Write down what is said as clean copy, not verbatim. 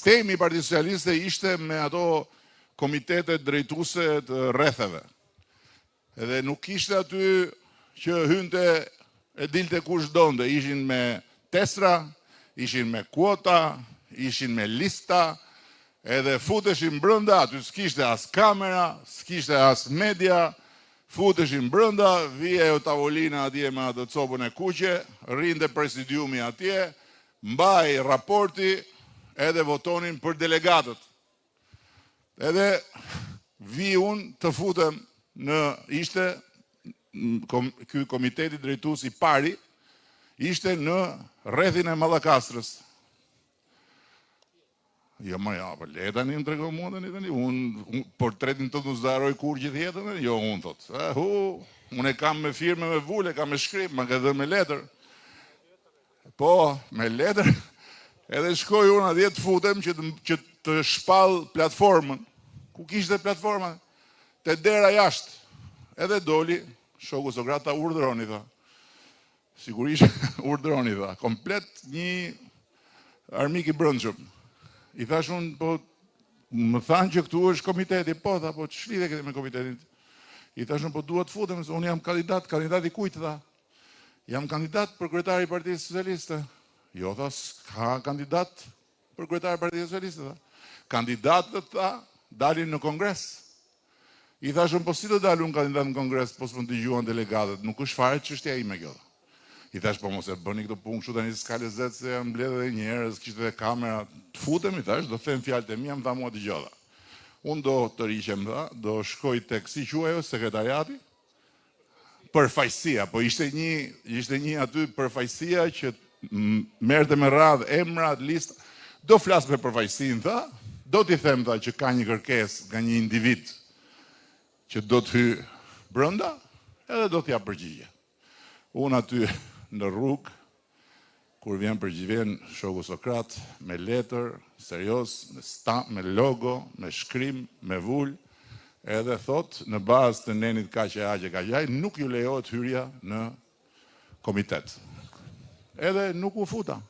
Sistemi i Partisë Socialiste ishte me ato komitetet drejtuese të rretheve. Edhe nuk ishte aty që hynte e dilte kush donte, ishin me tesra, ishin me kuota, ishin me lista, edhe futeshin brenda, aty s'kishte as kamera, s'kishte as media, futeshin brenda, vije o tavolina atje me atë copën e kuqe, rrinte presidiumi atje, mbaj raporti, edhe votonin për delegatët. Edhe vi unë të futem ishte ky komiteti drejtues i pari, ishte në rrethin e Mallakastrës. Jo, më ja, për le tani më trego mua tani, unë portretin të zdaroj kur gjithë jetën, jo unë thot. Unë e kam me firme me vule, kam me shkrim, ma ka dhe me letër. Po, me letër, edhe shkoj unë atje të futem që të shpall platformën. Ku kishte platforma? Te dera jashtë. Edhe doli, shoku Sokrata urdhëroni, tha. Sigurisht urdhëroni, tha. Komplet një armik i brendshëm. I thash unë, po, më thanë që këtu është komiteti, po, tha, po, që shlidhe këtë me komitetin? I thash unë, po, duhet të futem, se unë jam kandidat i kujtë, tha. Jam kandidat për kryetari i Partisë Socialiste. Jo, tha, s'ka kandidat për kryetari i Partisë Socialiste, tha. Kandidatët, tha, dalin në kongres. I thash unë, po, si të dalë unë kandidat në kongres, po s'më të gjuan delegatët, nuk është fare çështja ime kjo. I thash, po mos e bëni këto punë kështu tani s'ka lezet se jam mbledh edhe një herë, s'kishte edhe kamera, të futem, i thash, do them fjalët e mia, më tha mua dëgjova. Unë do të riqem, tha, do shkoj tek si quaj ajo sekretariati, përfaqësia, po ishte një aty përfaqësia që merrte me radhë emrat, lista, do flas me përfaqësinë, tha, do t'i them, tha, që ka një kërkesë nga një individ që do të hyj brenda, edhe do t'ja përgjigje. Unë aty në rrugë, kur vjen shoku Sokrat, me letër, serios, me logo, me shkrim, me vull, edhe thot, në bazë të nenit kaq, nuk ju lejohet hyrja në komitet. Edhe nuk u futa.